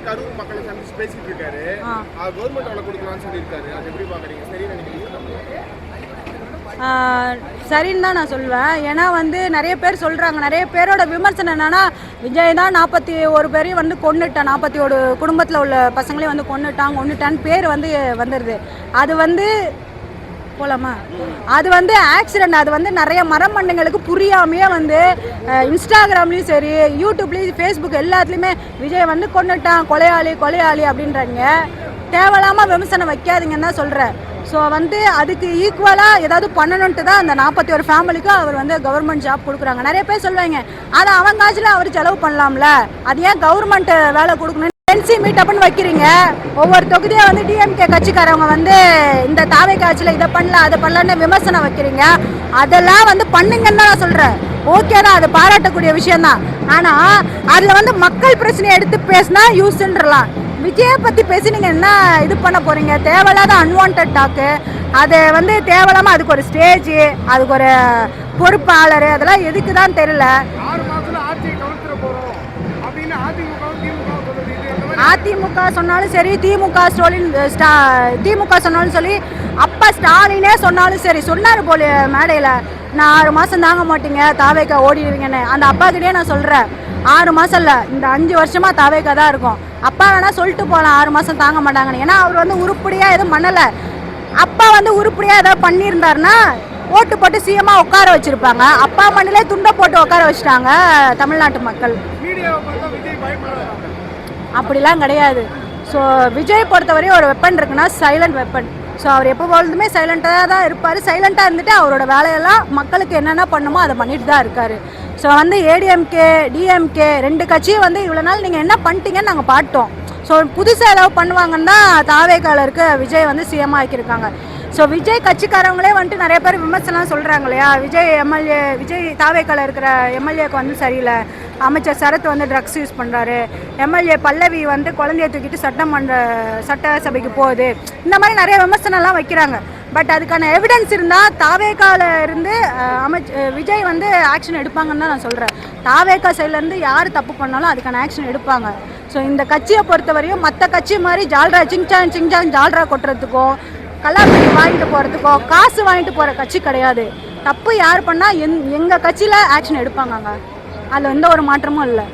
கரூர் மக்களை சந்திச்சு பேசிட்டு இருக்காரு. கவர்மெண்ட் அவளை கொடுக்கலாம்னு சொல்லியிருக்காரு. அது எப்படி பாக்குறீங்க? சரி நினைக்கிறீங்க? சரின்னு தான் நான் சொல்லுவேன். ஏன்னா வந்து நிறைய பேர் சொல்கிறாங்க, நிறைய பேரோட விமர்சனம் என்னென்னா விஜய் தான் 41 பேரையும் வந்து கொன்னுட்டான், 41 குடும்பத்தில் உள்ள பசங்களையும் வந்து கொன்னுட்டான்னு பேர் வந்து வந்துடுது. அது வந்து போலாமா, அது வந்து ஆக்சிடெண்ட். அது வந்து நிறைய மரமண்ணுங்களுக்கு புரியாமையே வந்து இன்ஸ்டாகிராம்லேயும் சரி, யூடியூப்லேயும், ஃபேஸ்புக் எல்லாத்துலேயுமே விஜய் வந்து கொன்னுட்டான், கொலையாளி அப்படின்றாங்க. தேவையில்லாமல் விமர்சனம் வைக்காதீங்கன்னு தான் சொல்கிறேன். ஸோ வந்து அதுக்கு ஈக்குவலாக ஏதாவது பண்ணணுன்ட்டு தான் அந்த 41 ஃபேமிலிக்கும் அவர் வந்து கவர்மெண்ட் ஜாப் கொடுக்குறாங்க. நிறைய பேர் சொல்லுவாங்க, அதை அவன் காசில் அவர் செலவு பண்ணலாம்ல, அது ஏன் கவர்மெண்ட் வேலை கொடுக்கணும்? என்சி மீட்டப்னு வைக்கிறீங்க, ஒவ்வொரு தொகுதியாக வந்து டிஎம்கே கட்சிக்காரவங்க வந்து இந்த தாவை காட்சியில் இதை பண்ணல அதை பண்ணலான்னு விமர்சனம் வைக்கிறீங்க. அதெல்லாம் வந்து பண்ணுங்கன்னு தான் நான் சொல்கிறேன். ஓகே தான், அது பாராட்டக்கூடிய விஷயந்தான். ஆனால் அதில் வந்து மக்கள் பிரச்சனையை எடுத்து பேசினா யூஸ்ன்றலாம். விஜயை பற்றி பேசி நீங்கள் என்ன இது பண்ண போகிறீங்க? தேவையில்லாத அன்வான்ட் டாக்கு. அது வந்து தேவையில்லாமல் அதுக்கு ஒரு ஸ்டேஜ், அதுக்கு ஒரு பொறுப்பாளர், அதெல்லாம் எதுக்கு தான் தெரியல. அதிமுக சொன்னாலும் சரி, திமுக சொன்னாலும் சரி, அப்பா ஸ்டாலினே சொன்னாலும் சரி, சொன்னார் போல மேடையில், நான் 6 மாதம் தாங்க மாட்டீங்க தாவேக்கா ஓடிடுவீங்கன்னு. அந்த அப்பா கிட்டே நான் சொல்கிறேன், 6 மாதம் இல்லை, இந்த 5 வருஷமாக தாவேக்கா தான் இருக்கும். அப்பா வேணா சொல்லிட்டு போகலாம் 6 மாதம் தாங்க மாட்டாங்கன்னு. ஏன்னா அவர் வந்து உருப்படியாக எதுவும் பண்ணலை. அப்பா வந்து உருப்படியாக ஏதாவது பண்ணியிருந்தாருன்னா ஓட்டு போட்டு சிஎம்மாக உட்கார வச்சுருப்பாங்க. அப்பா மண்ணிலே துண்டை போட்டு உட்கார வச்சுட்டாங்க தமிழ்நாட்டு மக்கள். அப்படிலாம் கிடையாது. ஸோ விஜய் பொறுத்தவரையும் ஒரு வெப்பன் இருக்குன்னா சைலண்ட் வெப்பன். ஸோ அவர் எப்போ பொழுதுமே சைலண்ட்டாக தான் இருப்பார். சைலண்ட்டாக இருந்துட்டு அவரோட வேலையெல்லாம் மக்களுக்கு என்னென்ன பண்ணுமோ அதை பண்ணிட்டு தான் இருக்கார். ஸோ வந்து ஏடிஎம்கே டிஎம்கே 2 கட்சியும் வந்து இவ்வளோ நாள் நீங்கள் என்ன பண்ணிட்டீங்கன்னு நாங்கள் பாட்டோம். ஸோ புதுசாக ஏதாவது பண்ணுவாங்கன்னா தாவேக்கால இருக்க விஜய் வந்து சிஎம்மாக ஆக்கியிருக்காங்க. ஸோ விஜய் கட்சிக்காரவங்களே வந்துட்டு நிறைய பேர் விமர்சனம் சொல்கிறாங்க இல்லையா, விஜய் தாவேக்கால இருக்கிற எம்எல்ஏக்கு வந்து சரியில்லை, அமைச்சர் சரத் வந்து ட்ரக்ஸ் யூஸ் பண்ணுறாரு, எம்எல்ஏ பல்லவி வந்து குழந்தைய தூக்கிட்டு சட்டசபைக்கு போகுது, இந்த மாதிரி நிறைய விமர்சனம்லாம் வைக்கிறாங்க. பட் அதுக்கான எவிடன்ஸ் இருந்தால் தாவேக்கால இருந்து விஜய் வந்து ஆக்ஷன் எடுப்பாங்கன்னு தான் நான் சொல்கிறேன். தாவேக்கா சைட்லேருந்து யார் தப்பு பண்ணாலும் அதுக்கான ஆக்ஷன் எடுப்பாங்க. ஸோ இந்த கட்சியை பொறுத்தவரையும் மற்ற கட்சி மாதிரி ஜால்ரா சிங்சாங் ஜால்ரா கொட்டுறதுக்கோ கல்லாப்பட்டி வாங்கிட்டு போகிறதுக்கோ காசு வாங்கிட்டு போகிற கட்சி கிடையாது. தப்பு யார் பண்ணால் எங்கள் கட்சியில் ஆக்ஷன் எடுப்பாங்க. அதில் எந்த ஒரு மாற்றமும் இல்லை.